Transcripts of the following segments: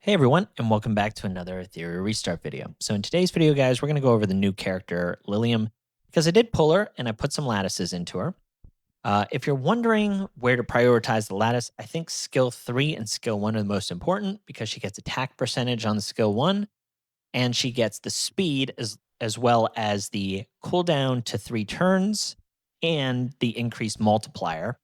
Hey everyone, and welcome back to another Etheria Restart video. So in today's video, guys, we're going to go over the new character, Liliam, because I did pull her and I put some lattices into her. If you're wondering where to prioritize the lattice, I think skill 3 and skill 1 are the most important because she gets attack percentage on the skill 1, and she gets the speed as well as the cooldown to 3 turns and the increased multiplier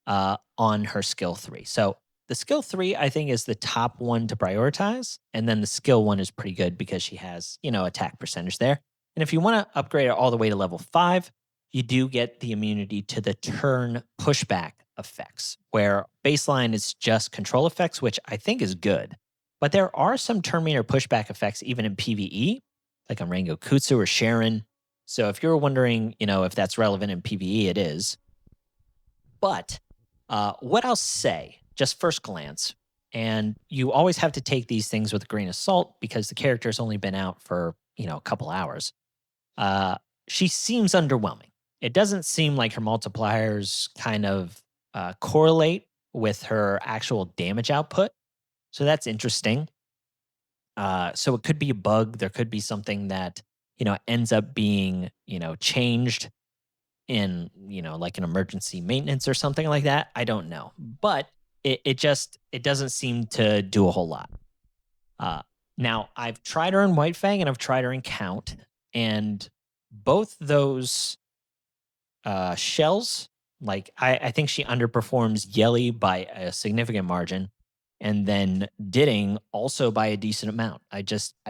on her skill 3. So the skill 3, I think, is the top one to prioritize. And then the skill 1 is pretty good because she has, attack percentage there. And if you want to upgrade it all the way to level 5, you do get the immunity to the turn pushback effects, where baseline is just control effects, which I think is good. But there are some turn meter pushback effects even in PvE, like on Rango Kutsu or Sharon. So if you're wondering, if that's relevant in PvE, it is. But what I'll say, just first glance, and you always have to take these things with a grain of salt because the character's only been out for, a couple hours. She seems underwhelming. It doesn't seem like her multipliers kind of correlate with her actual damage output. So that's interesting. So it could be a bug. There could be something that, ends up being, changed in, like an emergency maintenance or something like that. I don't know. But it doesn't seem to do a whole lot. Now I've tried her in White Fang and I've tried her in Count, and both those shells, like I think she underperforms Yelly by a significant margin, and then Didding also by a decent amount. I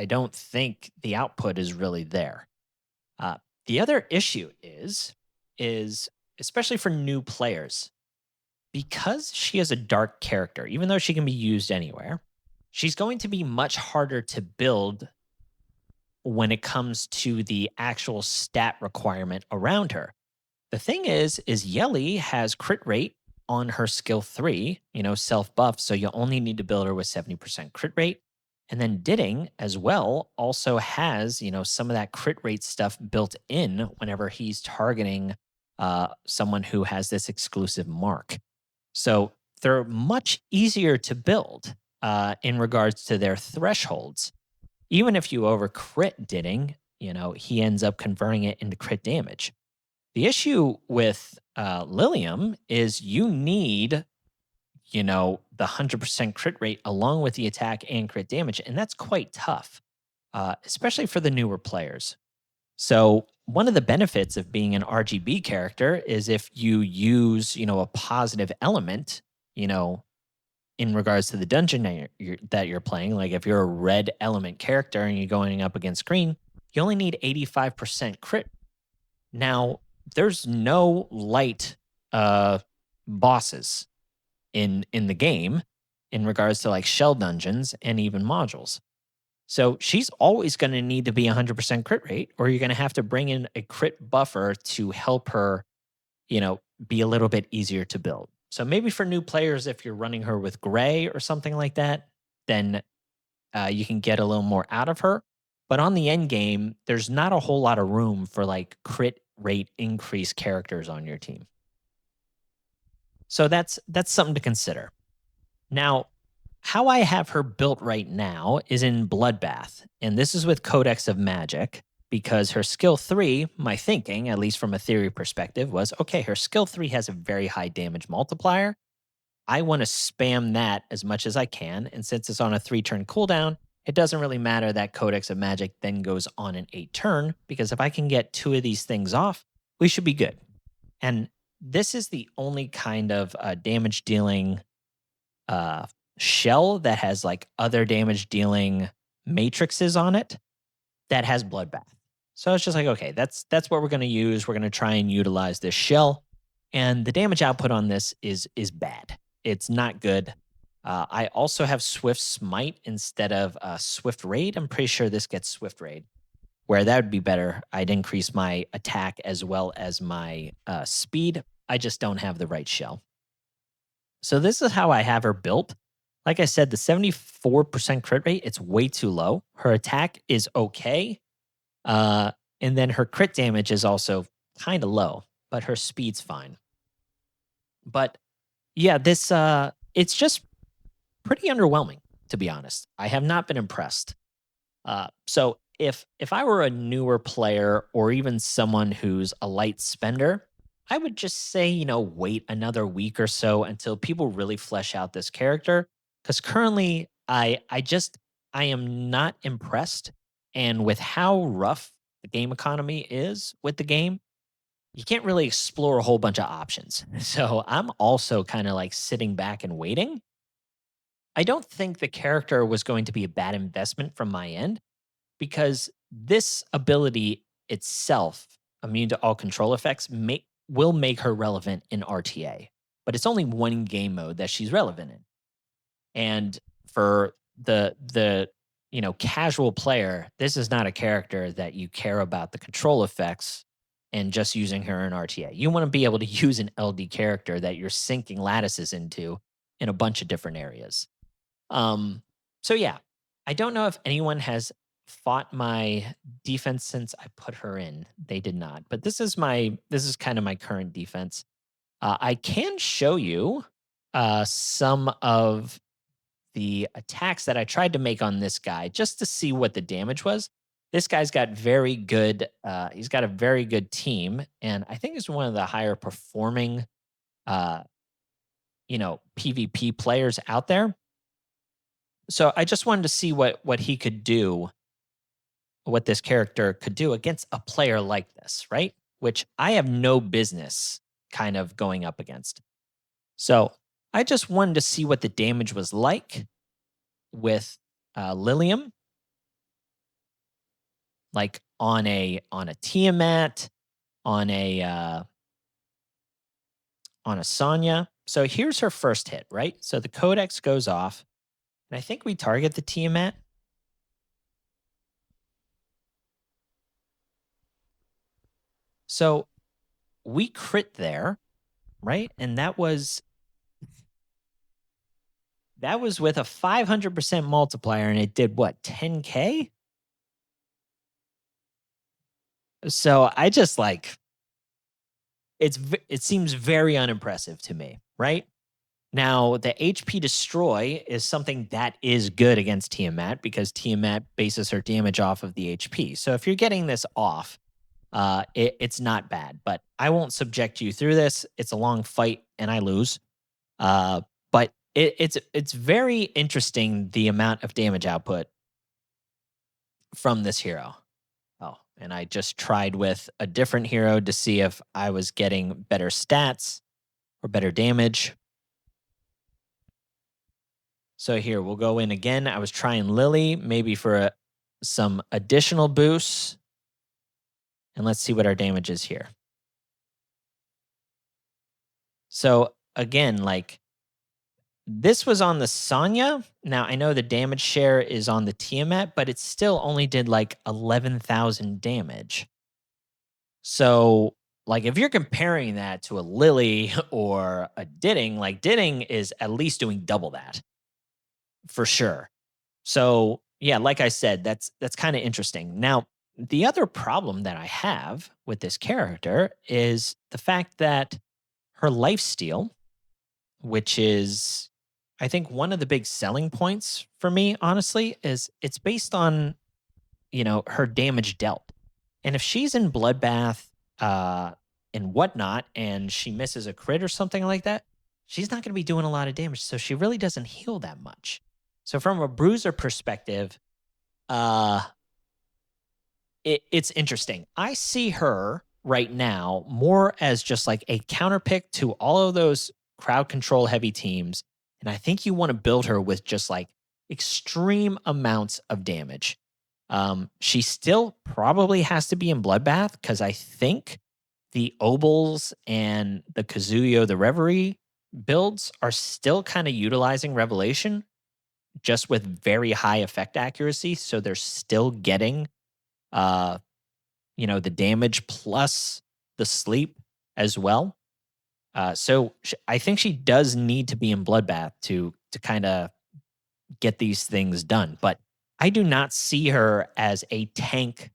don't think the output is really there. The other issue is especially for new players, because she is a dark character, even though she can be used anywhere, she's going to be much harder to build when it comes to the actual stat requirement around her. The thing is Yelly has crit rate on her skill 3, self buff, so you only need to build her with 70% crit rate. And then Didding as well also has, some of that crit rate stuff built in whenever he's targeting someone who has this exclusive mark. So they're much easier to build in regards to their thresholds. Even if you over crit Didding, he ends up converting it into crit damage. The issue with Liliam is you need, the 100% crit rate along with the attack and crit damage, and that's quite tough, especially for the newer players. So one of the benefits of being an RGB character is if you use, a positive element, in regards to the dungeon that you're playing. Like if you're a red element character and you're going up against green, you only need 85% crit. Now, there's no light bosses in the game in regards to like shell dungeons and even modules. So she's always going to need to be 100% crit rate, or you're going to have to bring in a crit buffer to help her, be a little bit easier to build. So maybe for new players, if you're running her with gray or something like that, then you can get a little more out of her. But on the end game, there's not a whole lot of room for like crit rate increase characters on your team. So that's something to consider. Now, how I have her built right now is in Bloodbath, and this is with Codex of Magic, because her skill 3, my thinking, at least from a theory perspective, was okay, her skill 3 has a very high damage multiplier. I want to spam that as much as I can, and since it's on a 3-turn cooldown, it doesn't really matter that Codex of Magic then goes on an 8-turn, because if I can get 2 of these things off, we should be good. And this is the only kind of damage dealing shell that has like other damage dealing matrices on it that has Bloodbath. So it's just like, okay, that's what we're going to use. We're going to try and utilize this shell, and the damage output on this is bad. It's not good. I also have Swift Smite instead of Swift Raid. I'm pretty sure this gets Swift Raid, where that would be better. I'd increase my attack as well as my speed. I just don't have the right shell. So this is how I have her built. Like I said, the 74% crit rate, it's way too low. Her attack is okay. And then her crit damage is also kind of low, but her speed's fine. But yeah, this it's just pretty underwhelming, to be honest. I have not been impressed. So if I were a newer player or even someone who's a light spender, I would just say, wait another week or so until people really flesh out this character. Because currently, I am not impressed, and with how rough the game economy is with the game, you can't really explore a whole bunch of options. So I'm also kind of like sitting back and waiting. I don't think the character was going to be a bad investment from my end because this ability itself, immune to all control effects, will make her relevant in RTA. But it's only one game mode that she's relevant in. And for the casual player, this is not a character that you care about the control effects and just using her in RTA. You want to be able to use an LD character that you're sinking lattices into in a bunch of different areas. Um, so yeah, I don't know if anyone has fought my defense since I put her in. They did not, but this is kind of my current defense. I can show you some of the attacks that I tried to make on this guy just to see what the damage was. This guy's got very good. He's got a very good team, and I think he's one of the higher performing, uh, PvP players out there. So I just wanted to see what he could do, what this character could do against a player like this, right? Which I have no business kind of going up against. So I just wanted to see what the damage was like with Liliam, like on a Tiamat, on a Sonya. So here's her first hit, right? So the Codex goes off, and I think we target the Tiamat. So we crit there, right? And that was with a 500% multiplier, and it did what, 10K? So I just like it seems very unimpressive to me, right? Now, the HP destroy is something that is good against Tiamat because Tiamat bases her damage off of the HP. So if you're getting this off, it's not bad. But I won't subject you through this. It's a long fight, and I lose. But it's very interesting the amount of damage output from this hero. Oh, and I just tried with a different hero to see if I was getting better stats or better damage. So here, we'll go in again. I was trying Lily, maybe for some additional boosts. And let's see what our damage is here. So again, like this was on the Sonya. Now I know the damage share is on the Tiamat, but it still only did like 11,000 damage. So like if you're comparing that to a Lily or a Ditting, like Ditting is at least doing double that for sure. So yeah, like I said, that's kind of interesting. Now, the other problem that I have with this character is the fact that her lifesteal, which is I think one of the big selling points for me, honestly, is it's based on, her damage dealt. And if she's in bloodbath and whatnot, and she misses a crit or something like that, she's not going to be doing a lot of damage. So she really doesn't heal that much. So from a bruiser perspective, uh, it's interesting. I see her right now more as just like a counterpick to all of those crowd control heavy teams. And I think you want to build her with just like extreme amounts of damage. She still probably has to be in Bloodbath because I think the Obols and the Kazuyo, the Reverie builds are still kind of utilizing Revelation just with very high effect accuracy. So they're still getting, the damage plus the sleep as well. So I think she does need to be in Bloodbath to kind of get these things done. But I do not see her as a tank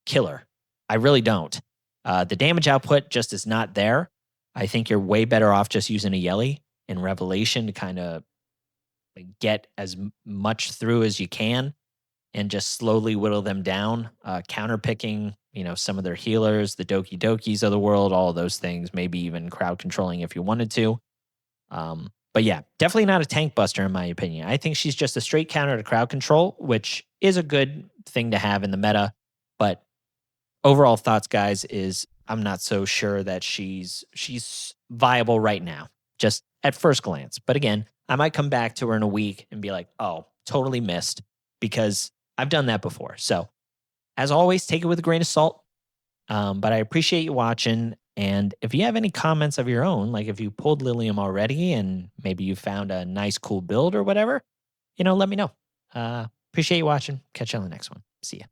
killer. I really don't. The damage output just is not there. I think you're way better off just using a Yelly in Revelation to kind of get as much through as you can and just slowly whittle them down, counter picking, some of their healers, the Doki Dokis of the world, all of those things, maybe even crowd controlling if you wanted to. But yeah, definitely not a tank buster in my opinion. I think she's just a straight counter to crowd control, which is a good thing to have in the meta. But overall thoughts, guys, is I'm not so sure that she's viable right now, just at first glance. But again, I might come back to her in a week and be like, oh, totally missed, because I've done that before. So as always, take it with a grain of salt. But I appreciate you watching. And if you have any comments of your own, like if you pulled Lilium already and maybe you found a nice, cool build or whatever, let me know. Appreciate you watching. Catch you on the next one. See ya.